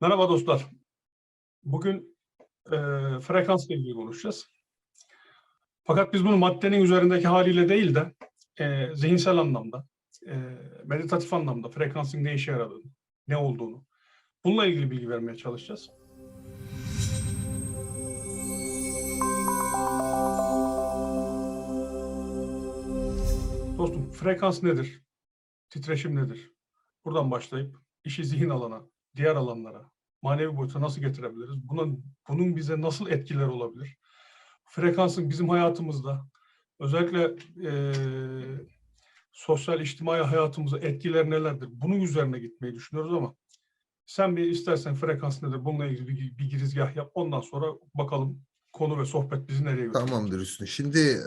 Merhaba dostlar. Bugün frekansla ilgili konuşacağız. Fakat biz bunu maddenin üzerindeki haliyle değil de zihinsel anlamda, meditatif anlamda frekansın ne işe yaradığını, ne olduğunu, bununla ilgili bilgi vermeye çalışacağız. Dostum, frekans nedir? Titreşim nedir? Buradan başlayıp işi zihin alana, diğer alanlara, manevi boyuta nasıl getirebiliriz? Bunun bize nasıl etkileri olabilir? Frekansın bizim hayatımızda, özellikle sosyal, içtimai hayatımıza etkileri nelerdir? Bunun üzerine gitmeyi düşünüyoruz ama sen bir istersen frekans nedir? Bununla ilgili bir girizgah yap. Ondan sonra bakalım konu ve sohbet bizi nereye götürecek? Tamamdır Hüsnü. Şimdi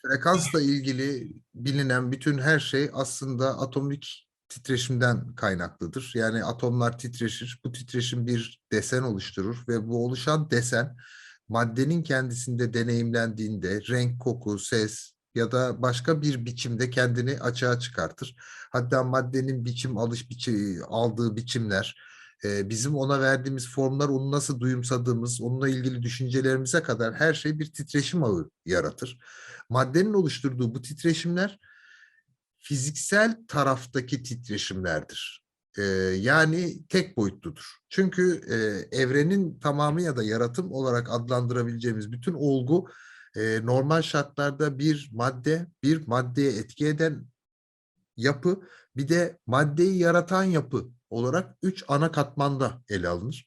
frekansla ilgili bilinen bütün her şey aslında atomik titreşimden kaynaklıdır. Yani atomlar titreşir. Bu titreşim bir desen oluşturur ve bu oluşan desen maddenin kendisinde deneyimlendiğinde renk, koku, ses ya da başka bir biçimde kendini açığa çıkartır. Hatta maddenin aldığı biçimler, bizim ona verdiğimiz formlar, onu nasıl duyumsadığımız, onunla ilgili düşüncelerimize kadar her şey bir titreşim ağı yaratır. Maddenin oluşturduğu bu titreşimler fiziksel taraftaki titreşimlerdir. Yani tek boyutludur. Çünkü evrenin tamamı ya da yaratım olarak adlandırabileceğimiz bütün olgu normal şartlarda bir maddeye etki eden yapı, bir de maddeyi yaratan yapı olarak 3 ana katmanda ele alınır.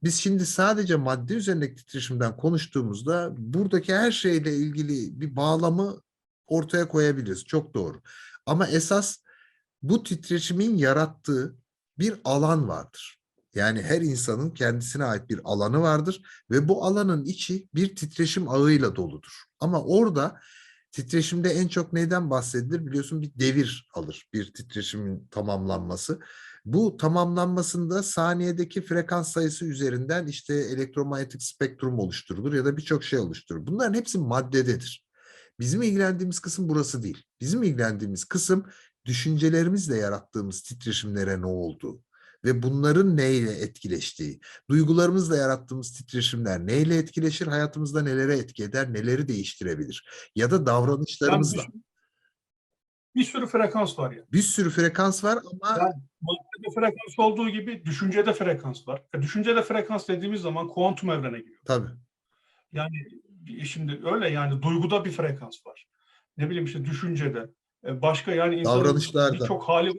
Biz şimdi sadece madde üzerindeki titreşimden konuştuğumuzda buradaki her şeyle ilgili bir bağlamı ortaya koyabiliriz. Çok doğru. Ama esas bu titreşimin yarattığı bir alan vardır. Yani her insanın kendisine ait bir alanı vardır ve bu alanın içi bir titreşim ağıyla doludur. Ama orada titreşimde en çok neyden bahsedilir? Biliyorsun bir devir alır bir titreşimin tamamlanması. Bu tamamlanmasında saniyedeki frekans sayısı üzerinden işte elektromanyetik spektrum oluşturulur ya da birçok şey oluşturulur. Bunların hepsi maddededir. Bizim ilgilendiğimiz kısım burası değil. Bizim ilgilendiğimiz kısım düşüncelerimizle yarattığımız titreşimlere ne olduğu ve bunların neyle etkileştiği, duygularımızla yarattığımız titreşimler neyle etkileşir, hayatımızda nelere etki eder, neleri değiştirebilir ya da davranışlarımızla. Yani bir sürü frekans var yani. Bir sürü frekans var ama Yani maddede frekans olduğu gibi düşüncede frekans var. Düşüncede frekans dediğimiz zaman kuantum evrene giriyor. tabii. Yani şimdi öyle yani duyguda bir frekans var. Ne bileyim işte düşüncede, başka yani insanın Davranışlarda. birçok hali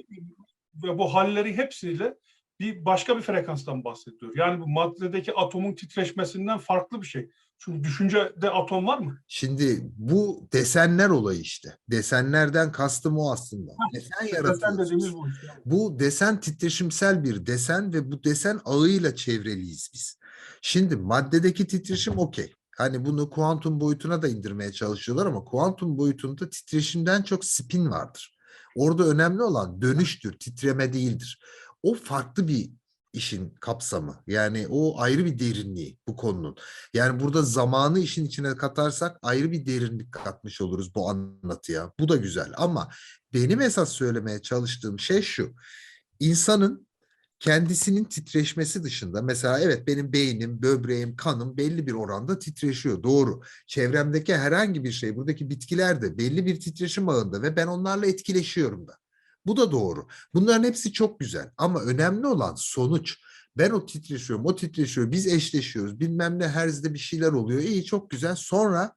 ve bu halleri hepsiyle başka bir frekanstan bahsediyor. Yani bu maddedeki atomun titreşmesinden farklı bir şey. Çünkü düşüncede atom var mı? Şimdi bu desenler olayı işte. Desenlerden kastım o aslında. Desen İşte desen yaratıyoruz dediğimiz biz. bu işte. Bu desen titreşimsel bir desen ve bu desen ağıyla çevreliyiz biz. Şimdi maddedeki titreşim okey. Hani bunu kuantum boyutuna da indirmeye çalışıyorlar ama kuantum boyutunda titreşimden çok spin vardır. Orada önemli olan dönüştür, titreme değildir. O farklı bir işin kapsamı. Yani o ayrı bir derinliği bu konunun. Yani burada zamanı işin içine katarsak ayrı bir derinlik katmış oluruz bu anlatıya. Bu da güzel ama benim esas söylemeye çalıştığım şey şu. İnsanın kendisinin titreşmesi dışında mesela evet benim beynim, böbreğim, kanım belli bir oranda titreşiyor. Doğru. Çevremdeki herhangi bir şey, buradaki bitkiler de belli bir titreşim ağında ve ben onlarla etkileşiyorum da. Bu da doğru. Bunların hepsi çok güzel ama önemli olan sonuç. Ben o titreşiyorum, o titreşiyor, biz eşleşiyoruz, bilmem ne herzde bir şeyler oluyor. İyi çok güzel. Sonra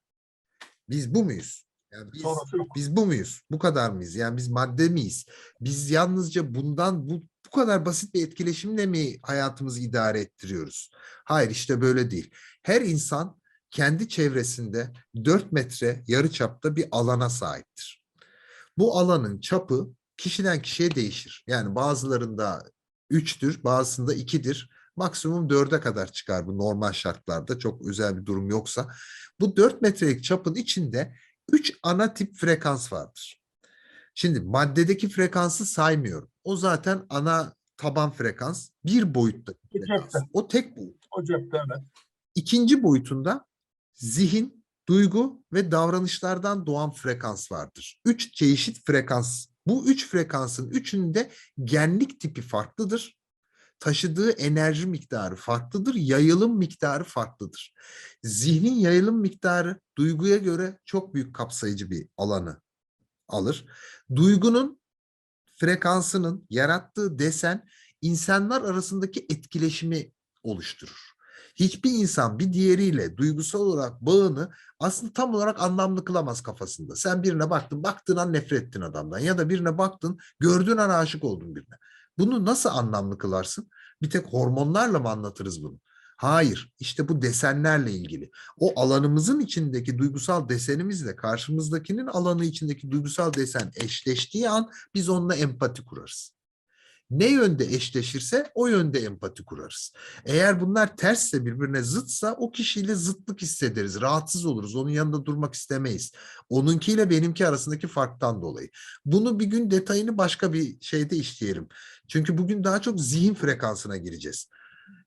biz bu muyuz? Yani Sonrası yok. biz bu muyuz? Bu kadar mıyız? Yani biz madde miyiz? Biz yalnızca bu kadar basit bir etkileşimle mi hayatımızı idare ettiriyoruz? Hayır işte böyle değil. Her insan kendi çevresinde 4 metre yarıçapta bir alana sahiptir. Bu alanın çapı kişiden kişiye değişir. Yani bazılarında 3'tür, bazısında 2'dir. Maksimum 4'e kadar çıkar bu normal şartlarda çok özel bir durum yoksa. Bu 4 metrelik çapın içinde 3 ana tip frekans vardır. Şimdi maddedeki frekansı saymıyorum. O zaten ana taban frekans, bir boyutta O cepte. frekans. O tek boyut. O cepte evet. İkinci boyutunda zihin, duygu ve davranışlardan doğan frekans vardır. 3 çeşit frekans. Bu 3 frekansın üçünde genlik tipi farklıdır. taşıdığı enerji miktarı farklıdır, yayılım miktarı farklıdır. Zihnin yayılım miktarı duyguya göre çok büyük kapsayıcı bir alanı alır. Duygunun frekansının yarattığı desen insanlar arasındaki etkileşimi oluşturur. Hiçbir insan bir diğeriyle duygusal olarak bağını aslında tam olarak anlamlı kılamaz kafasında. Sen birine baktın an nefret ettin adamdan ya da birine baktın, gördüğün an aşık oldun birine. Bunu nasıl anlamlı kılarsın? Bir tek hormonlarla mı anlatırız bunu? Hayır, işte bu desenlerle ilgili. O alanımızın içindeki duygusal desenimizle karşımızdakinin alanı içindeki duygusal desen eşleştiği an biz onunla empati kurarız. Ne yönde eşleşirse o yönde empati kurarız. Eğer bunlar tersse, birbirine zıtsa o kişiyle zıtlık hissederiz, rahatsız oluruz, onun yanında durmak istemeyiz. Onunkiyle benimki arasındaki farktan dolayı. Bunu bir gün detayını başka bir şeyde işleyelim. Çünkü bugün daha çok zihin frekansına gireceğiz.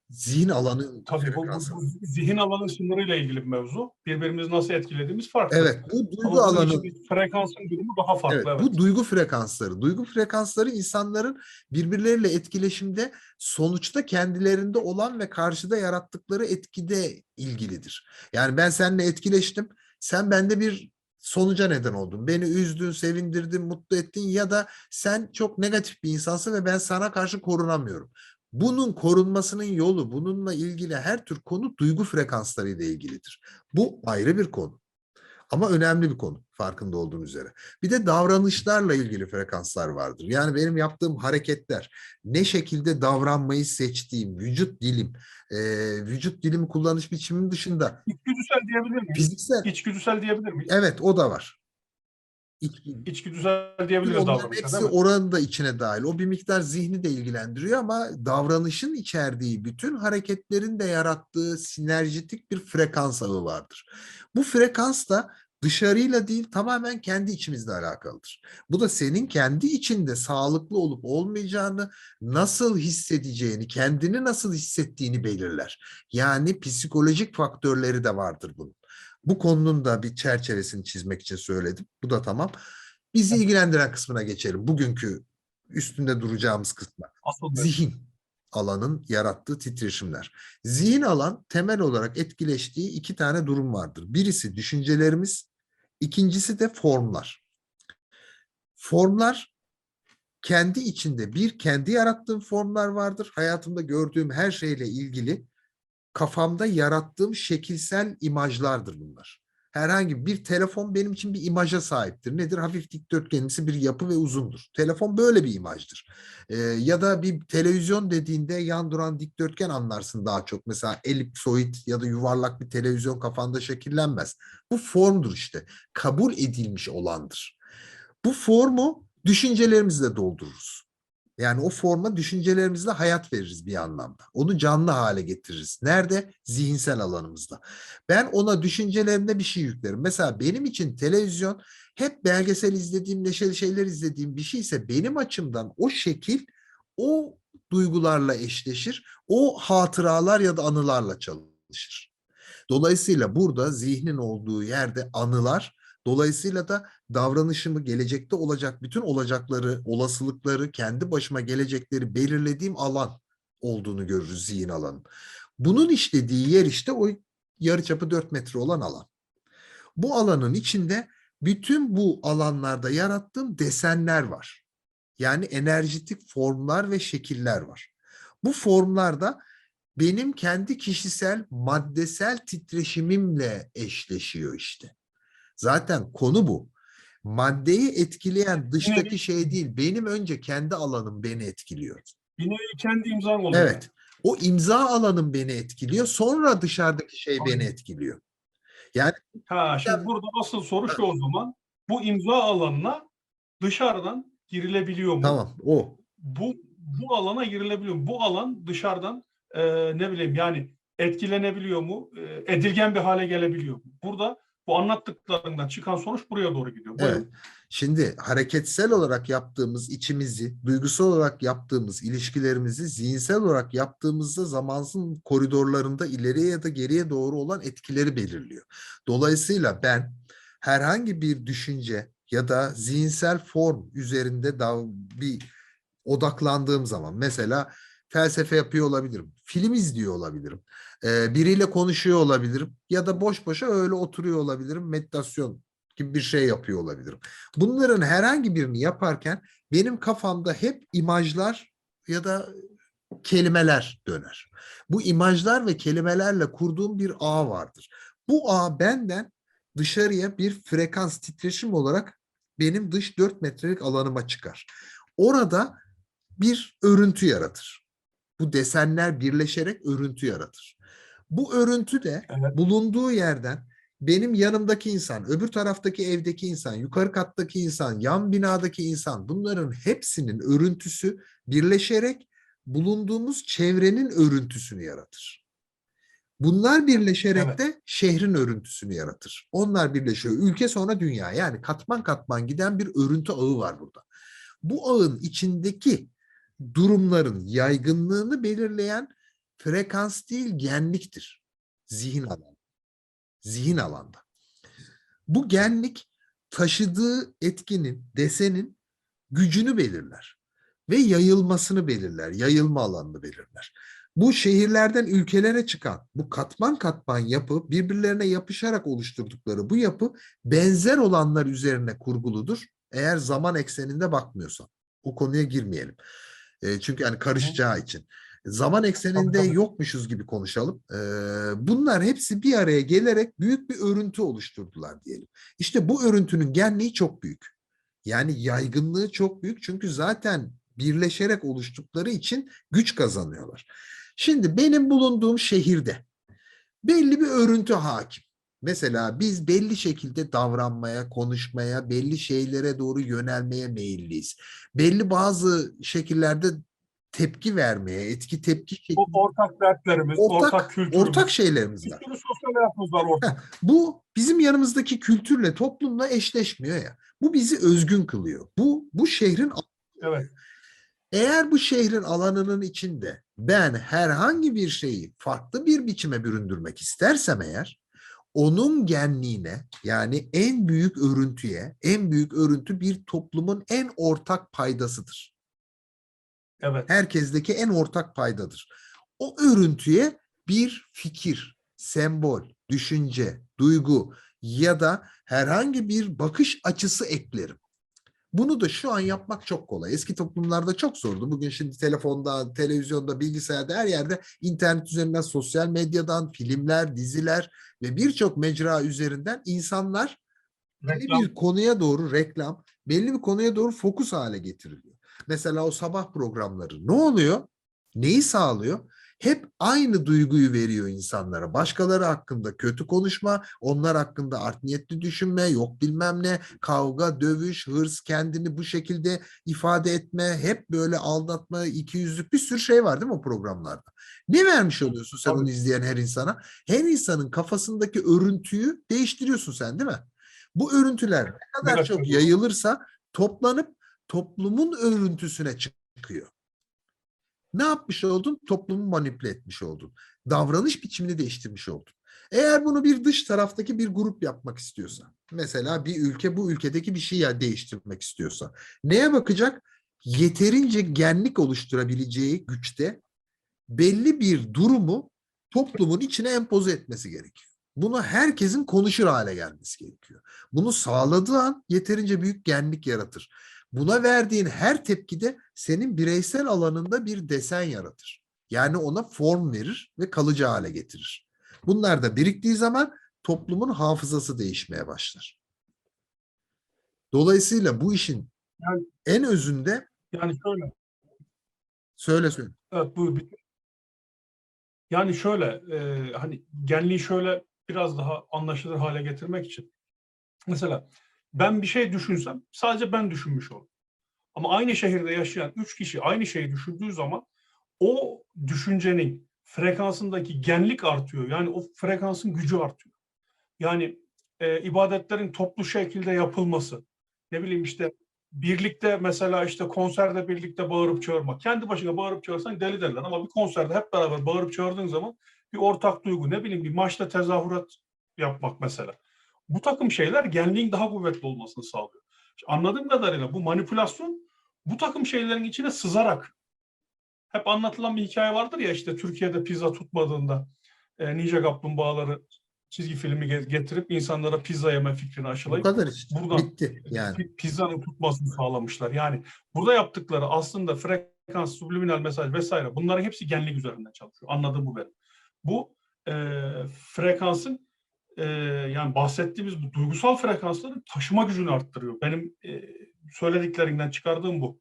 Zihin alanı Tabii frekansı. bu zihin alanı sınırıyla ilgili bir mevzu. Birbirimizi nasıl etkilediğimiz farklı. Evet, bu duygu Ama bunun alanı. için frekansın durumu daha Evet, farklı. Evet. bu duygu frekansları. Duygu frekansları insanların birbirleriyle etkileşimde sonuçta kendilerinde olan ve karşıda yarattıkları etkide ilgilidir. Yani ben seninle etkileştim, sen bende bir sonuca neden oldun. Beni üzdün, sevindirdin, mutlu ettin ya da sen çok negatif bir insansın ve ben sana karşı korunamıyorum. Bunun korunmasının yolu, bununla ilgili her tür konu duygu frekansları ile ilgilidir. Bu ayrı bir konu. Ama önemli bir konu farkında olduğun üzere. Bir de davranışlarla ilgili frekanslar vardır. Yani benim yaptığım hareketler, ne şekilde davranmayı seçtiğim, vücut dilimi kullanış biçiminin dışında İçgüdüsel diyebilir miyiz? fiziksel, İçgüdüsel diyebilir miyiz? evet o da var. İçgüdüsel diyebiliriz Onların davranışa, değil hepsi mi? oranın da içine dahil. O bir miktar zihni de ilgilendiriyor ama davranışın içerdiği bütün hareketlerin de yarattığı sinerjitik bir frekans ağı vardır. Bu frekans da dışarıyla değil tamamen kendi içimizle alakalıdır. Bu da senin kendi içinde sağlıklı olup olmayacağını, nasıl hissedeceğini, kendini nasıl hissettiğini belirler. Yani psikolojik faktörleri de vardır bunun. Bu konunun da bir çerçevesini çizmek için söyledim. Bu da tamam. Bizi ilgilendiren kısmına geçelim. Bugünkü üstünde duracağımız kısma. Asıl mevzu. Zihin alanın yarattığı titreşimler. Zihin alan temel olarak etkileştiği iki tane durum vardır. Birisi düşüncelerimiz, ikincisi de formlar. Formlar kendi içinde kendi yarattığım formlar vardır. Hayatımda gördüğüm her şeyle ilgili kafamda yarattığım şekilsel imajlardır bunlar. Herhangi bir telefon benim için bir imaja sahiptir. Nedir? Hafif dikdörtgenimsi bir yapı ve uzundur. Telefon böyle bir imajdır. Ya da bir televizyon dediğinde yan duran dikdörtgen anlarsın daha çok. Mesela elipsoid ya da yuvarlak bir televizyon kafanda şekillenmez. Bu formdur işte. Kabul edilmiş olandır. Bu formu düşüncelerimizle doldururuz. Yani o forma düşüncelerimizle hayat veririz bir anlamda. Onu canlı hale getiririz. Nerede? Zihinsel alanımızda. Ben ona düşüncelerimde bir şey yüklerim. Mesela benim için televizyon hep belgesel izlediğim, neşeli şeyler izlediğim bir şeyse benim açımdan o şekil o duygularla eşleşir. O hatıralar ya da anılarla çalışır. Dolayısıyla burada zihnin olduğu yerde anılar, dolayısıyla da davranışımı gelecekte olacak bütün olacakları, olasılıkları, kendi başıma gelecekleri belirlediğim alan olduğunu görürüz zihin alanı. Bunun işlediği yer işte o yarıçapı 4 metre olan alan. Bu alanın içinde bütün bu alanlarda yarattığım desenler var. Yani enerjitik formlar ve şekiller var. Bu formlarda benim kendi kişisel maddesel titreşimimle eşleşiyor işte. Zaten konu bu. Maddeyi etkileyen Bir nevi, dıştaki şey değil. Benim önce kendi alanım beni etkiliyor. bir nevi kendi imzan oluyor. Evet. O imza alanım beni etkiliyor. Sonra dışarıdaki şey beni Aynen. etkiliyor. Yani Şimdi burada asıl soru şu o zaman. Bu imza alanına dışarıdan girilebiliyor mu? tamam o. Bu alana girilebiliyor mu? Bu alan dışarıdan ne bileyim yani etkilenebiliyor mu? Edilgen bir hale gelebiliyor mu? Burada bu anlattıklarından çıkan sonuç buraya doğru gidiyor. Evet. Buyurun. Şimdi hareketsel olarak yaptığımız içimizi, duygusal olarak yaptığımız ilişkilerimizi, zihinsel olarak yaptığımızda zamansın koridorlarında ileriye ya da geriye doğru olan etkileri belirliyor. Dolayısıyla ben herhangi bir düşünce ya da zihinsel form üzerinde bir odaklandığım zaman mesela felsefe yapıyor olabilirim. Film izliyor olabilirim. Biriyle konuşuyor olabilirim. Ya da boş boşa öyle oturuyor olabilirim. Meditasyon gibi bir şey yapıyor olabilirim. Bunların herhangi birini yaparken benim kafamda hep imajlar ya da kelimeler döner. Bu imajlar ve kelimelerle kurduğum bir ağ vardır. Bu ağ benden dışarıya bir frekans titreşim olarak benim dış 4 metrelik alanıma çıkar. Orada bir örüntü yaratır. Bu desenler birleşerek örüntü yaratır. Bu örüntü de Evet. bulunduğu yerden benim yanımdaki insan, öbür taraftaki evdeki insan, yukarı kattaki insan, yan binadaki insan, bunların hepsinin örüntüsü birleşerek bulunduğumuz çevrenin örüntüsünü yaratır. Bunlar birleşerek Evet. de şehrin örüntüsünü yaratır. Onlar birleşiyor. Ülke sonra dünya. Yani katman katman giden bir örüntü ağı var burada. Bu ağın içindeki durumların yaygınlığını belirleyen frekans değil genliktir. Zihin alanı. Zihin alanda. Bu genlik taşıdığı etkinin, desenin gücünü belirler ve yayılmasını belirler, yayılma alanını belirler. Bu şehirlerden ülkelere çıkan bu katman katman yapı birbirlerine yapışarak oluşturdukları bu yapı benzer olanlar üzerine kurguludur. Eğer zaman ekseninde bakmıyorsam. O konuya girmeyelim. Çünkü yani Hı hı. karışacağı için. Zaman Tabii ekseninde tabii. yokmuşuz gibi konuşalım. Bunlar hepsi bir araya gelerek büyük bir örüntü oluşturdular diyelim. İşte bu örüntünün genliği çok büyük. Yani yaygınlığı çok büyük çünkü zaten birleşerek oluştukları için güç kazanıyorlar. Şimdi benim bulunduğum şehirde belli bir örüntü hakim. Mesela biz belli şekilde davranmaya, konuşmaya, belli şeylere doğru yönelmeye meyilliyiz. Belli bazı şekillerde tepki vermeye, etki tepki O şeklinde ortak dertlerimiz, ortak ortak kültürümüz, şeylerimiz bir var. sürü sosyal hayatımız var ortak. Bu bizim yanımızdaki kültürle, toplumla eşleşmiyor ya. Bu bizi özgün kılıyor. Bu şehrin, Evet. eğer bu şehrin alanının içinde ben herhangi bir şeyi farklı bir biçime büründürmek istersem eğer, onun genliğine yani en büyük örüntüye, en büyük örüntü bir toplumun en ortak paydasıdır. Evet. Herkesteki en ortak paydadır. O örüntüye bir fikir, sembol, düşünce, duygu ya da herhangi bir bakış açısı eklerim. Bunu da şu an yapmak çok kolay. Eski toplumlarda çok zordu. Bugün şimdi telefonda, televizyonda, bilgisayarda her yerde internet üzerinden, sosyal medyadan, filmler, diziler ve birçok mecra üzerinden insanlar belli Reklam. bir konuya doğru reklam, belli bir konuya doğru fokus hale getiriliyor. Mesela o sabah programları ne oluyor? Neyi sağlıyor? Hep aynı duyguyu veriyor insanlara. Başkaları hakkında kötü konuşma, onlar hakkında art niyetli düşünme, yok bilmem ne, kavga, dövüş, hırs, kendini bu şekilde ifade etme, hep böyle aldatma, ikiyüzlük bir sürü şey var değil mi o programlarda? Ne vermiş oluyorsun sen onu Tabii. izleyen her insana? Her insanın kafasındaki örüntüyü değiştiriyorsun sen değil mi? Bu örüntüler ne kadar Negatif çok ediyorsun. yayılırsa toplanıp toplumun örüntüsüne çıkıyor. Ne yapmış oldun? Toplumu manipüle etmiş oldun. Davranış biçimini değiştirmiş oldun. Eğer bunu bir dış taraftaki bir grup yapmak istiyorsa, mesela bir ülke bu ülkedeki bir şeyi değiştirmek istiyorsa, neye bakacak? Yeterince genlik oluşturabileceği güçte belli bir durumu toplumun içine empoze etmesi gerekiyor. Bunu herkesin konuşur hale gelmesi gerekiyor. Bunu sağladığı an yeterince büyük genlik yaratır. Buna verdiğin her tepkide senin bireysel alanında bir desen yaratır. Yani ona form verir ve kalıcı hale getirir. Bunlar da biriktiği zaman toplumun hafızası değişmeye başlar. Dolayısıyla bu işin Yani, en özünde yani şöyle. söyle. Evet, yani şöyle, hani genliği şöyle biraz daha anlaşılır hale getirmek için. Mesela ben bir şey düşünsem sadece ben düşünmüş olurum. Ama aynı şehirde yaşayan 3 kişi aynı şeyi düşündüğü zaman o düşüncenin frekansındaki genlik artıyor. Yani o frekansın gücü artıyor. Yani ibadetlerin toplu şekilde yapılması, ne bileyim işte birlikte mesela işte konserde birlikte bağırıp çağırmak. Kendi başına bağırıp çağırsan deli derler ama bir konserde hep beraber bağırıp çağırdığın zaman bir ortak duygu, ne bileyim bir maçta tezahürat yapmak mesela. Bu takım şeyler genliğin daha kuvvetli olmasını sağlıyor. İşte anladığım kadarıyla bu manipülasyon bu takım şeylerin içine sızarak hep anlatılan bir hikaye vardır ya, işte Türkiye'de pizza tutmadığında Ninja Kaplumbağaları çizgi filmi getirip insanlara pizza yeme fikrini Bu aşılayıp kadar işte. buradan Bitti yani. pizzanın tutmasını sağlamışlar. Yani burada yaptıkları aslında frekans, subliminal mesaj vesaire, bunların hepsi genlik üzerinden çalışıyor. Anladığım bu benim. Bu frekansın yani bahsettiğimiz bu duygusal frekansların taşıma gücünü arttırıyor. Benim söylediklerinden çıkardığım bu.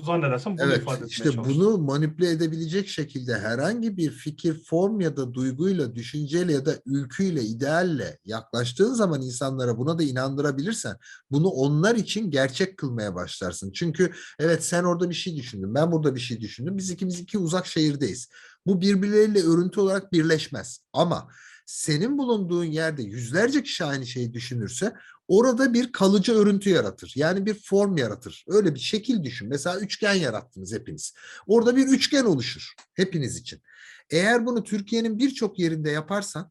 Zannedersem bunu Evet, ifade etmeye işte çalıştım. bunu manipüle edebilecek şekilde herhangi bir fikir, form ya da duyguyla, düşünceyle ya da ülküyle, idealle yaklaştığın zaman insanlara buna da inandırabilirsen bunu onlar için gerçek kılmaya başlarsın. Çünkü evet, sen orada bir şey düşündün, ben burada bir şey düşündüm. Biz ikimiz iki uzak şehirdeyiz. Bu birbirleriyle örüntü olarak birleşmez. Ama senin bulunduğun yerde yüzlerce kişi aynı şeyi düşünürse orada bir kalıcı örüntü yaratır. Yani bir form yaratır. Öyle bir şekil düşün. Mesela üçgen yarattınız hepiniz. Orada bir üçgen oluşur hepiniz için. Eğer bunu Türkiye'nin birçok yerinde yaparsan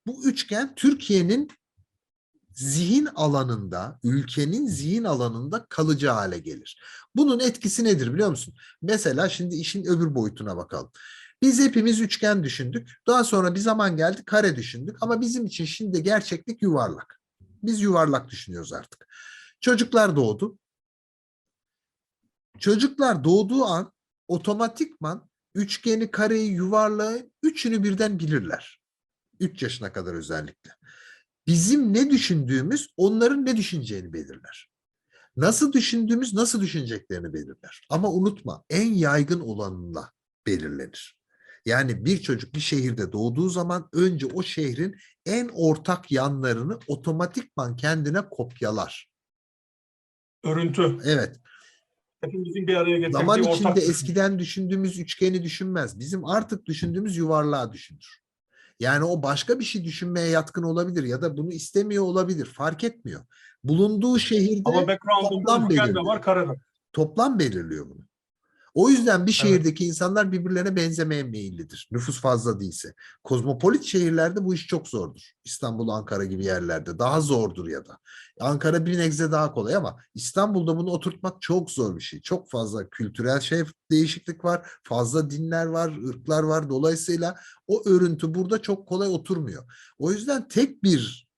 bu üçgen Türkiye'nin zihin alanında, ülkenin zihin alanında kalıcı hale gelir. Bunun etkisi nedir biliyor musun? Mesela şimdi işin öbür boyutuna bakalım. Biz hepimiz üçgen düşündük. Daha sonra bir zaman geldi kare düşündük. Ama bizim için şimdi gerçeklik yuvarlak. Biz yuvarlak düşünüyoruz artık. Çocuklar doğdu. Çocuklar doğduğu an otomatikman üçgeni, kareyi, yuvarlağı üçünü birden bilirler. 3 yaşına kadar özellikle. Bizim ne düşündüğümüz onların ne düşüneceğini belirler. Nasıl düşündüğümüz nasıl düşüneceklerini belirler. Ama unutma, en yaygın olanla belirlenir. Yani bir çocuk bir şehirde doğduğu zaman önce o şehrin en ortak yanlarını otomatikman kendine kopyalar. Örüntü. Evet. Hepimizin bir araya Zaman getirdiği içinde ortak düşünce. eskiden düşündüğümüz üçgeni düşünmez. Bizim artık düşündüğümüz yuvarlağı düşünür. Yani o başka bir şey düşünmeye yatkın olabilir ya da bunu istemiyor olabilir. Fark etmiyor. Bulunduğu Ama şehirde background'unda toplam üçgen de var, belirliyor. kare de var. Toplam belirliyor bunu. O yüzden bir Evet. şehirdeki insanlar birbirlerine benzemeye meyillidir. Nüfus fazla değilse. Kozmopolit şehirlerde bu iş çok zordur. İstanbul, Ankara gibi yerlerde daha zordur ya da. Ankara bir nebze daha kolay ama İstanbul'da bunu oturtmak çok zor bir şey. Çok fazla kültürel değişiklik var. Fazla dinler var, ırklar var. Dolayısıyla o örüntü burada çok kolay oturmuyor. O yüzden tek bir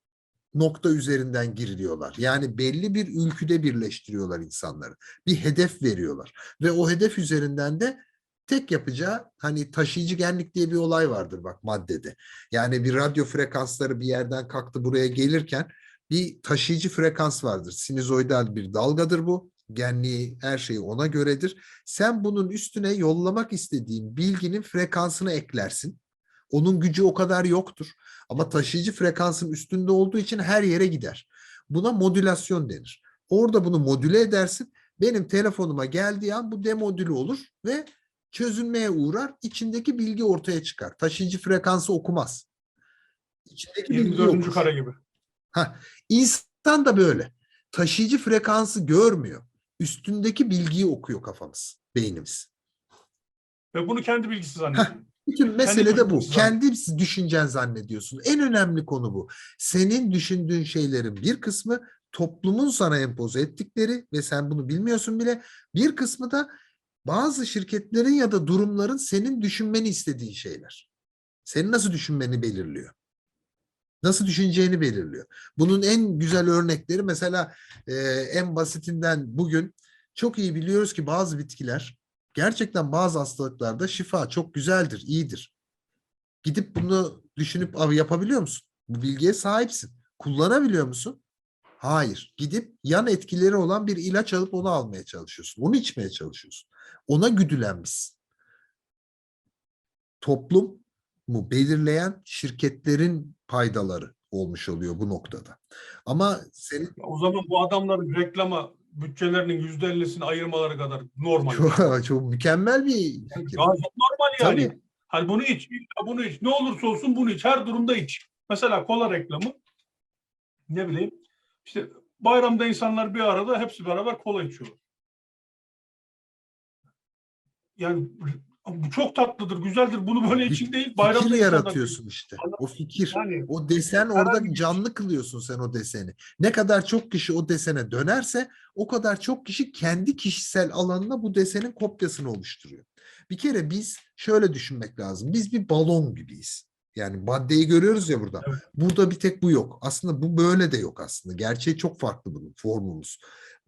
nokta üzerinden giriliyorlar. Yani belli bir ülküde birleştiriyorlar insanları. Bir hedef veriyorlar. Ve o hedef üzerinden de tek yapacağı, hani taşıyıcı genlik diye bir olay vardır bak maddede. Yani bir radyo frekansları bir yerden kalktı buraya gelirken bir taşıyıcı frekans vardır. Sinüzoidal bir dalgadır bu. Genliği, her şeyi ona göredir. Sen bunun üstüne yollamak istediğin bilginin frekansını eklersin. Onun gücü o kadar yoktur. Ama taşıyıcı frekansın üstünde olduğu için her yere gider. Buna modülasyon denir. Orada bunu modüle edersin. Benim telefonuma geldiği an bu demodülü olur ve çözülmeye uğrar. İçindeki bilgi ortaya çıkar. Taşıyıcı frekansı okumaz. İçindeki bilgiyi 24. okur. kare gibi. Ha, insan da böyle. Taşıyıcı frekansı görmüyor. Üstündeki bilgiyi okuyor kafamız, beynimiz. Ve bunu kendi bilgisi Heh, zannediyor. bütün Kendi mesele de bu. düşüncesi zannediyor. Kendi düşüncen zannediyorsun. En önemli konu bu. Senin düşündüğün şeylerin bir kısmı toplumun sana empoze ettikleri ve sen bunu bilmiyorsun bile. Bir kısmı da bazı şirketlerin ya da durumların senin düşünmeni istediği şeyler. Senin nasıl düşünmeni belirliyor. Nasıl düşüneceğini belirliyor. Bunun en güzel örnekleri mesela en basitinden bugün çok iyi biliyoruz ki bazı bitkiler gerçekten bazı hastalıklarda şifa çok güzeldir, iyidir. Gidip bunu düşünüp yapabiliyor musun? Bu bilgiye sahipsin. Kullanabiliyor musun? Hayır. Gidip yan etkileri olan bir ilaç alıp onu almaya çalışıyorsun. Onu içmeye çalışıyorsun. Ona güdülenmişsin. Toplum mu belirleyen şirketlerin paydaları olmuş oluyor bu noktada. Ama senin O zaman bu adamların reklama bütçelerinin %50'sini ayırmaları kadar normal bir şey. çok mükemmel bir Yani fikir. gayet normal yani. Tabii. Hani bunu iç, illa bunu iç. Ne olursa olsun bunu iç. Her durumda iç. Mesela kola reklamı, ne bileyim, işte bayramda insanlar bir arada hepsi beraber kola içiyorlar. Yani bu çok tatlıdır, güzeldir. Bunu böyle Bir için değil. fikir Bayramda insanlar yaratıyorsun işte. O fikir. yani O desen orada herhangi bir canlı kılıyorsun sen o deseni. Ne kadar çok kişi o desene dönerse o kadar çok kişi kendi kişisel alanına bu desenin kopyasını oluşturuyor. Bir kere biz şöyle düşünmek lazım. Biz bir balon gibiyiz. Yani maddeyi görüyoruz ya burada. Evet. Burada bir tek bu yok. Aslında bu böyle de yok aslında. Gerçeği çok farklı bunun formumuz.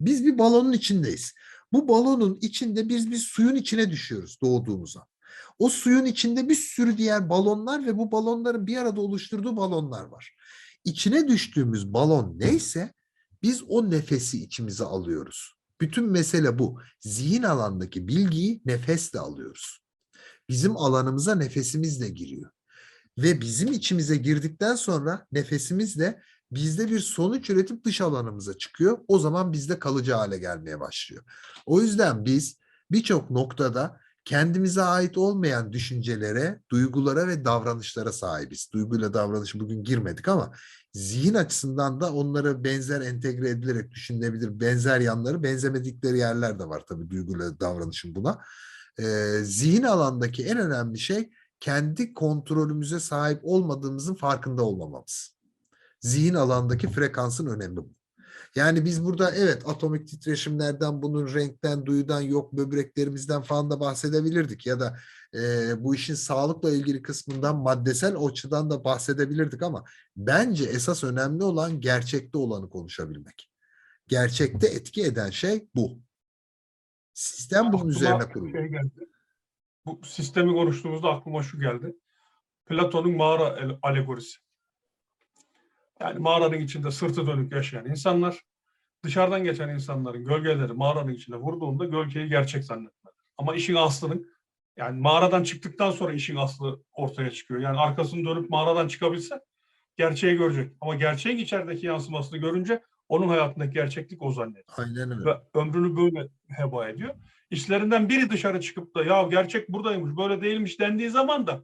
Biz bir balonun içindeyiz. Bu balonun içinde biz suyun içine düşüyoruz doğduğumuzda. O suyun içinde bir sürü diğer balonlar ve bu balonların bir arada oluşturduğu balonlar var. İçine düştüğümüz balon neyse biz o nefesi içimize alıyoruz. Bütün mesele bu. Zihin alandaki bilgiyi nefesle alıyoruz. Bizim alanımıza nefesimizle giriyor. Ve bizim içimize girdikten sonra nefesimizle bizde bir sonuç üretip dış alanımıza çıkıyor. O zaman bizde kalıcı hale gelmeye başlıyor. O yüzden biz birçok noktada kendimize ait olmayan düşüncelere, duygulara ve davranışlara sahibiz. Duyguyla davranış bugün girmedik ama zihin açısından da onlara benzer entegre edilerek düşünülebilir. Benzer yanları, benzemedikleri yerler de var tabii duyguyla davranışın buna. Zihin alandaki en önemli şey kendi kontrolümüze sahip olmadığımızın farkında olmamamız. Zihin alandaki frekansın önemi bu. Yani biz burada evet atomik titreşimlerden, bunun renkten, duyudan, yok böbreklerimizden falan da bahsedebilirdik. Ya da bu işin sağlıkla ilgili kısmından maddesel açıdan da bahsedebilirdik ama bence esas önemli olan gerçekte olanı konuşabilmek. Gerçekte etki eden şey bu. Sistem bunun üzerine Aklıma kurulu. şey geldi. Bu sistemi konuştuğumuzda aklıma şu geldi. Platon'un mağara alegorisi. Yani mağaranın içinde sırtı dönük yaşayan insanlar, dışarıdan geçen insanların gölgeleri mağaranın içine vurduğunda gölgeyi gerçek zannetmez. Ama işin aslının, yani mağaradan çıktıktan sonra işin aslı ortaya çıkıyor. Yani arkasını dönüp mağaradan çıkabilse gerçeği görecek. Ama gerçeğin içerideki yansımasını görünce onun hayatındaki gerçeklik o zannediyor. Aynen öyle. Ve ömrünü böyle heba ediyor. İşlerinden biri dışarı çıkıp da ya gerçek buradaymış, böyle değilmiş dendiği zaman da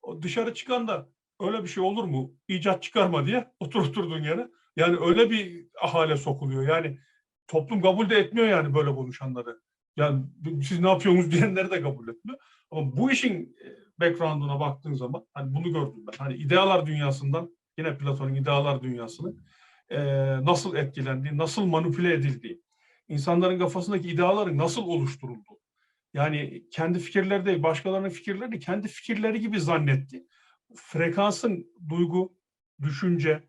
o dışarı çıkan da öyle bir şey olur mu? İcat çıkarma diye oturturdun yere. Yani öyle bir hale sokuluyor. Yani toplum kabul de etmiyor yani böyle konuşanları. Yani siz ne yapıyorsunuz diyenleri de kabul etmiyor. Ama bu işin background'una baktığın zaman hani bunu gördüm ben. Hani idealar dünyasından, yine Platon'un idealar dünyasını nasıl etkilendiği, nasıl manipüle edildiği, insanların kafasındaki ideaların nasıl oluşturulduğu. Yani kendi fikirleri değil, başkalarının fikirlerini kendi fikirleri gibi zannetti. Frekansın duygu, düşünce,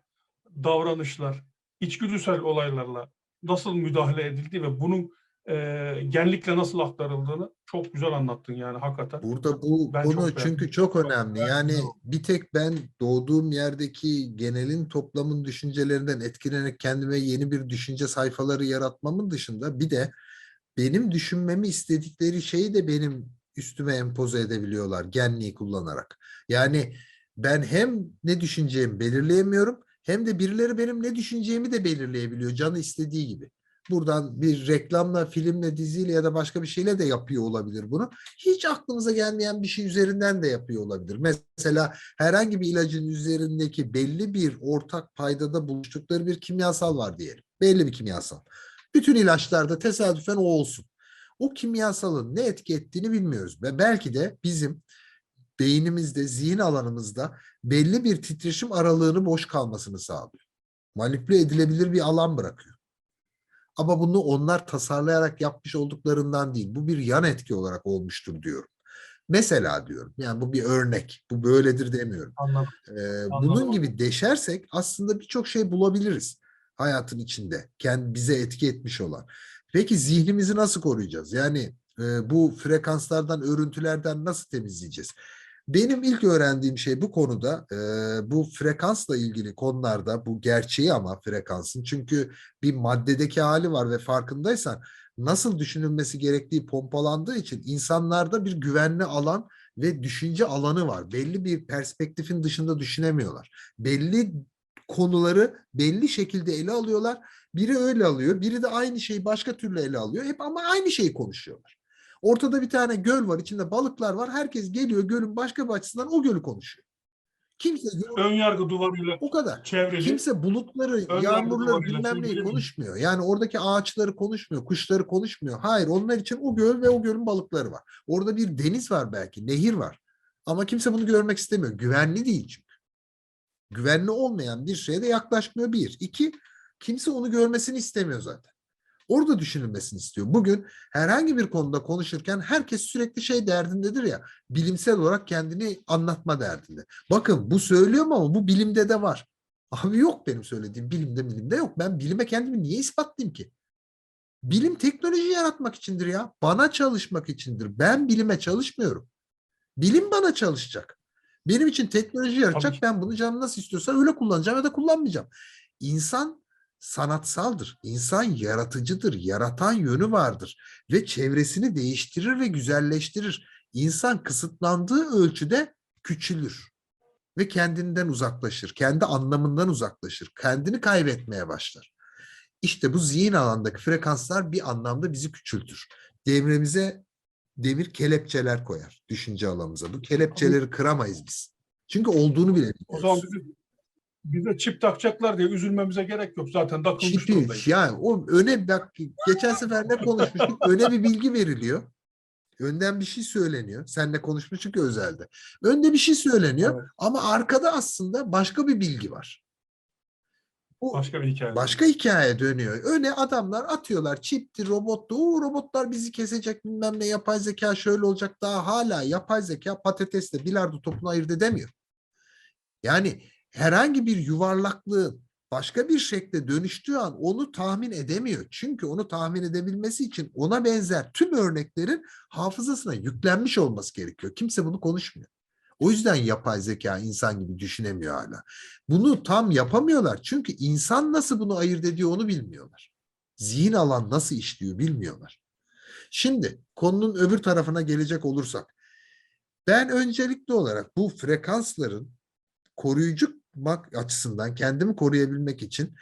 davranışlar, içgüdüsel olaylarla nasıl müdahale edildiği ve bunun genlikle nasıl aktarıldığını çok güzel anlattın yani hakikaten. Burada bu Ben konu çok çünkü beğendim. çok önemli. Gayet güzel Yani oldu. bir tek ben doğduğum yerdeki genelin toplamın düşüncelerinden etkilenerek kendime yeni bir düşünce sayfaları yaratmamın dışında bir de benim düşünmemi istedikleri şeyi de benim üstüme empoze edebiliyorlar genliği kullanarak. Yani ben hem ne düşüneceğimi belirleyemiyorum hem de birileri benim ne düşüneceğimi de belirleyebiliyor canı istediği gibi. Buradan bir reklamla, filmle, diziyle ya da başka bir şeyle de yapıyor olabilir bunu. Hiç aklımıza gelmeyen bir şey üzerinden de yapıyor olabilir. Mesela herhangi bir ilacın üzerindeki belli bir ortak paydada buluştukları bir kimyasal var diyelim. Belli bir kimyasal. Bütün ilaçlarda tesadüfen o olsun. O kimyasalın ne etki ettiğini bilmiyoruz ve belki de bizim beynimizde, zihin alanımızda belli bir titreşim aralığını boş kalmasını sağlıyor. Manipüle edilebilir bir alan bırakıyor. Ama bunu onlar tasarlayarak yapmış olduklarından değil. Bu bir yan etki olarak olmuştur diyorum. Mesela diyorum. Yani bu bir örnek. Bu böyledir demiyorum. Anladım. Bunun Anladım. gibi deşersek aslında birçok şey bulabiliriz hayatın içinde. Kendi bize etki etmiş olan. Peki zihnimizi nasıl koruyacağız? Yani bu frekanslardan, örüntülerden nasıl temizleyeceğiz? Benim ilk öğrendiğim şey bu konuda bu frekansla ilgili konularda bu gerçeği ama frekansın çünkü bir maddedeki hali var ve farkındaysan nasıl düşünülmesi gerektiği pompalandığı için insanlarda bir güvenli alan ve düşünce alanı var. Belli bir perspektifin dışında düşünemiyorlar. Belli konuları belli şekilde ele alıyorlar. Biri öyle alıyor, biri de aynı şeyi başka türlü ele alıyor. Hep ama aynı şeyi konuşuyorlar. Ortada bir tane göl var, içinde balıklar var. Herkes geliyor gölün başka bir açısından o gölü konuşuyor. Kimse Ön yargı duvarıyla o kadar. çevrili, Kimse bulutları, ön yargı yağmurları duvarıyla bilmem neyi çevrili bir konuşmuyor. Yani oradaki ağaçları konuşmuyor, kuşları konuşmuyor. Hayır, onlar için o göl ve o gölün balıkları var. Orada bir deniz var belki, nehir var. Ama kimse bunu görmek istemiyor. Güvenli değil çünkü. Güvenli olmayan bir şeye de yaklaşmıyor bir. İki, kimse onu görmesini istemiyor zaten. Orada düşünülmesini istiyor. Bugün herhangi bir konuda konuşurken herkes sürekli şey derdindedir ya, bilimsel olarak kendini anlatma derdinde. Bakın bu söylüyorum ama bu bilimde de var. Abi yok, benim söylediğim bilimde yok. Ben bilime kendimi niye ispatlayayım ki? Bilim teknoloji yaratmak içindir ya. Bana çalışmak içindir. Ben bilime çalışmıyorum. Bilim bana çalışacak. Benim için teknoloji Tabii yaratacak. ki. Ben bunu canım nasıl istiyorsa öyle kullanacağım ya da kullanmayacağım. İnsan sanatsaldır. İnsan yaratıcıdır. Yaratan yönü vardır. Ve çevresini değiştirir ve güzelleştirir. İnsan kısıtlandığı ölçüde küçülür. Ve kendinden uzaklaşır. Kendi anlamından uzaklaşır. Kendini kaybetmeye başlar. İşte bu zihin alandaki frekanslar bir anlamda bizi küçültür. Devremize demir kelepçeler koyar düşünce alanımıza. Bu kelepçeleri kıramayız biz. Çünkü olduğunu bile O zaman bilmiyoruz. bize çip takacaklar diye üzülmemize gerek yok. Zaten takılmış Çipi, durumdayız. yani o öne bak, geçen sefer ne konuşmuştuk? Öne bir bilgi veriliyor. Önden bir şey söyleniyor. Seninle konuşmuştuk ya özelde. Önde bir şey söyleniyor Evet. ama arkada aslında başka bir bilgi var. Bu Başka bir hikaye başka dönüyor. hikaye dönüyor. Öne adamlar atıyorlar. Çipti, robottu. O robotlar bizi kesecek, bilmem ne, yapay zeka şöyle olacak. Daha hala yapay zeka patatesle bilardo topunu ayırt edemiyor. Yani herhangi bir yuvarlaklığın başka bir şekle dönüştüğü an onu tahmin edemiyor. Çünkü onu tahmin edebilmesi için ona benzer tüm örneklerin hafızasına yüklenmiş olması gerekiyor. Kimse bunu konuşmuyor. O yüzden yapay zeka insan gibi düşünemiyor hala. Bunu tam yapamıyorlar. Çünkü insan nasıl bunu ayırt ediyor onu bilmiyorlar. Zihin alan nasıl işliyor bilmiyorlar. Şimdi konunun öbür tarafına gelecek olursak, ben öncelikli olarak bu frekansların koruyucu açısından kendimi koruyabilmek için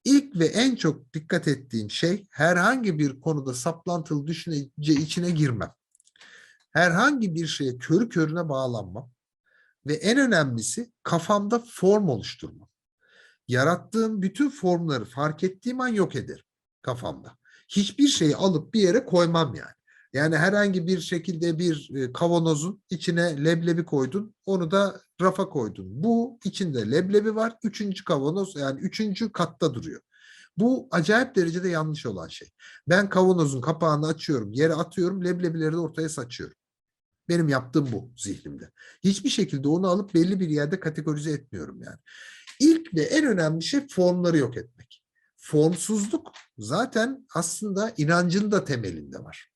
ilk ve en çok dikkat ettiğim şey, herhangi bir konuda saplantılı düşünce içine girmem. Herhangi bir şeye körü körüne bağlanmam ve en önemlisi kafamda form oluşturmam. Yarattığım bütün formları fark ettiğim an yok ederim kafamda. Hiçbir şeyi alıp bir yere koymam yani. Yani herhangi bir şekilde bir kavanozun içine leblebi koydun, onu da rafa koydun. Bu içinde leblebi var, üçüncü kavanoz yani üçüncü katta duruyor. Bu acayip derecede yanlış olan şey. Ben kavanozun kapağını açıyorum, yere atıyorum, leblebileri de ortaya saçıyorum. Benim yaptığım bu zihnimde. Hiçbir şekilde onu alıp belli bir yerde kategorize etmiyorum yani. İlk ve en önemli şey formları yok etmek. Formsuzluk zaten aslında inancın da temelinde var.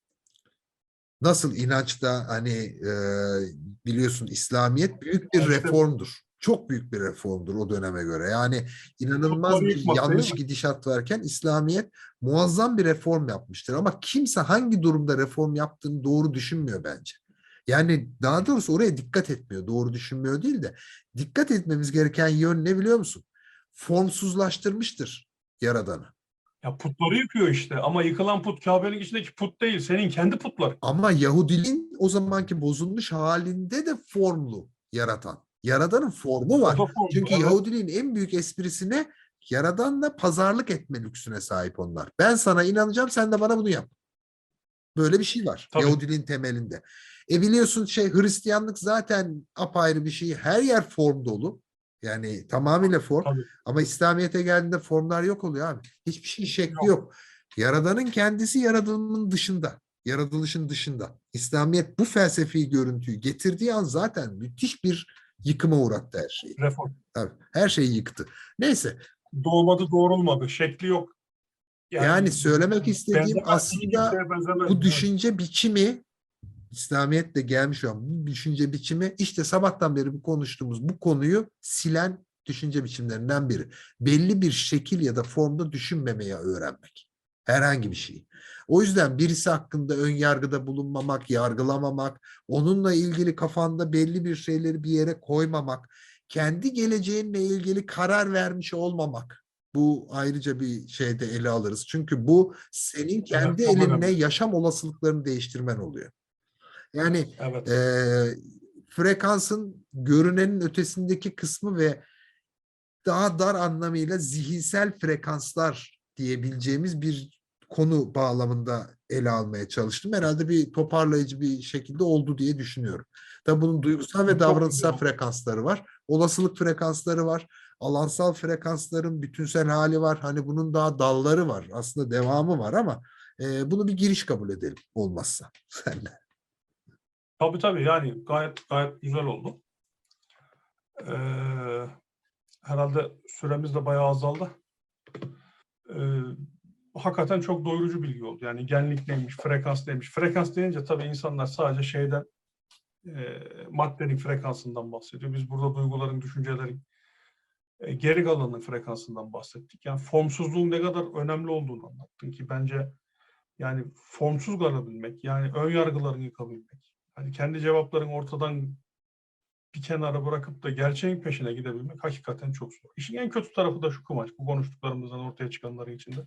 Nasıl inançta hani biliyorsun İslamiyet büyük bir İşte reformdur. Çok büyük bir reformdur o döneme göre. Yani inanılmaz putları bir yıkmak değil yanlış mi? gidişat varken İslamiyet muazzam bir reform yapmıştır. Ama kimse hangi durumda reform yaptığını doğru düşünmüyor bence. Yani daha doğrusu oraya dikkat etmiyor. Doğru düşünmüyor değil de. Dikkat etmemiz gereken yön ne biliyor musun? Formsuzlaştırmıştır Yaradan'ı. Ya putları yıkıyor işte. Ama yıkılan put Kabe'nin içindeki put değil. Senin kendi putların. Ama Yahudiliğin o zamanki bozulmuş halinde de formlu yaratan. Yaradanın formu O var. da formda. Çünkü Evet. Yahudiliğin en büyük esprisine Yaradan'la pazarlık etme lüksüne sahip onlar. Ben sana inanacağım, sen de bana bunu yap. Böyle bir şey var Tabii. Yahudiliğin temelinde. Biliyorsun Hristiyanlık zaten apayrı bir şey. Her yer form dolu. Yani tamamıyla form. Tabii. Ama İslamiyet'e geldiğinde formlar yok oluyor abi. Hiçbir şey şekli Yok. yok. Yaradanın kendisi yaratılımın dışında. Yaratılışın dışında. İslamiyet bu felsefi görüntüyü getirdiği an zaten müthiş bir yıkıma uğrattı her şeyi. Reform. Tabii, her şeyi yıktı. Neyse, Doğmadı, doğrulmadı. Şekli yok. yani Yani söylemek istediğim benzemez. Hiç aslında kimseye benzemez. bu Evet. düşünce biçimi, İslamiyet'le gelmiş olan bu düşünce biçimi, işte sabahtan beri bu konuştuğumuz bu konuyu silen düşünce biçimlerinden biri. Belli bir şekil ya da formda düşünmemeye öğrenmek. Herhangi bir şey. O yüzden birisi hakkında ön yargıda bulunmamak, yargılamamak, onunla ilgili kafanda belli bir şeyleri bir yere koymamak, kendi geleceğinle ilgili karar vermiş olmamak. Bu ayrıca bir şeyde ele alırız. Çünkü bu senin Evet, kendi çok elinle önemli. yaşam olasılıklarını değiştirmen oluyor. Yani Evet. frekansın görünenin ötesindeki kısmı ve daha dar anlamıyla zihinsel frekanslar diyebileceğimiz bir konu bağlamında ele almaya çalıştım. Herhalde bir toparlayıcı bir şekilde oldu diye düşünüyorum. Tabii bunun duygusal ve Çok güzel davranışsal oldu. frekansları var. Olasılık frekansları var. alansal frekansların bütünsel hali var. Hani bunun daha dalları var. Aslında devamı var ama bunu bir giriş kabul edelim olmazsa. Sen de. Tabii yani gayet güzel oldu. Herhalde süremiz de bayağı azaldı. Hakikaten çok doyurucu bilgi oldu. Yani genlik neymiş, frekans neymiş. Frekans deyince tabii insanlar sadece şeyden, maddenin frekansından bahsediyor. Biz burada duyguların, düşüncelerin geri kalanın frekansından bahsettik. Yani formsuzluğun ne kadar önemli olduğunu anlattın ki bence yani formsuz kalabilmek, yani ön yargılarını yıkabilmek, yani kendi cevapların ortadan bir kenara bırakıp da gerçeğin peşine gidebilmek hakikaten çok zor. İşin en kötü tarafı da şu Kıvanç, bu konuştuklarımızdan ortaya çıkanların içinde.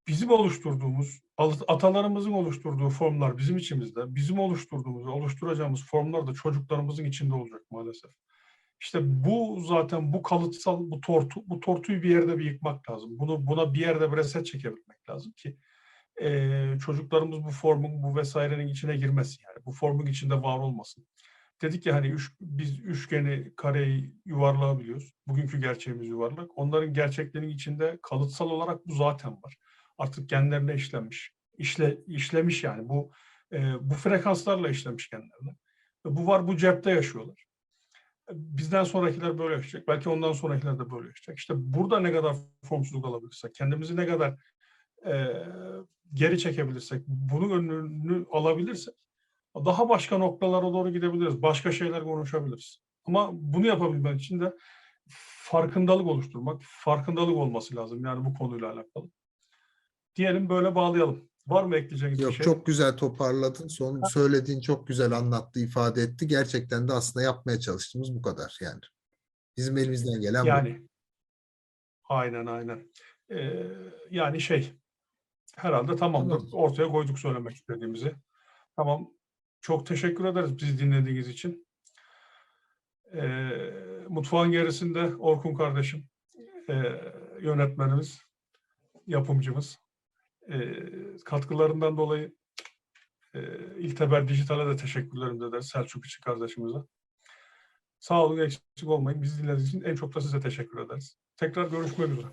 Bizim oluşturduğumuz, atalarımızın oluşturduğu formlar bizim içimizde, bizim oluşturduğumuz, oluşturacağımız formlar da çocuklarımızın içinde olacak maalesef. İşte bu zaten bu kalıtsal, bu tortuyu bir yerde bir yıkmak lazım. Buna bir yerde bir reset çekebilmek lazım ki çocuklarımız bu formun, bu vesairenin içine girmesin yani. Bu formun içinde var olmasın. Dedik ya hani biz üçgeni, kareyi, yuvarlağı biliyoruz. Bugünkü gerçeğimiz yuvarlak. Onların gerçeklerinin içinde kalıtsal olarak bu zaten var. Artık genlerine işlemiş. İşlemiş yani. Bu frekanslarla işlemiş genlerine. Bu var, bu cepte yaşıyorlar. Bizden sonrakiler böyle yaşayacak. Belki ondan sonrakiler de böyle yaşayacak. İşte burada ne kadar formsuzluk alabilirsek, kendimizi ne kadar geri çekebilirsek, bunun önünü alabilirsek daha başka noktalara doğru gidebiliriz. Başka şeyler konuşabiliriz. Ama bunu yapabilmek için de farkındalık oluşturmak, farkındalık olması lazım yani bu konuyla alakalı. Diyelim böyle bağlayalım. Var mı ekleyeceğiniz bir Yok, şey? çok güzel toparladın. Son söylediğin çok güzel anlattı, ifade etti. Gerçekten de aslında yapmaya çalıştığımız bu kadar yani. Bizim elimizden gelen bu. Yani aynen. Yani herhalde tamamdır. Tamam. Ortaya koyduk söylemek istediğimizi. Tamam. Çok teşekkür ederiz bizi dinlediğiniz için. Mutfağın gerisinde Orkun kardeşim, yönetmenimiz, yapımcımız. Katkılarından dolayı İlteber Dijital'e de teşekkürlerimizi ederiz. Selçuk İçi kardeşimize. Sağ olun, eksik olmayın. Bizi dinlediğiniz için en çok da size teşekkür ederiz. Tekrar görüşmek üzere.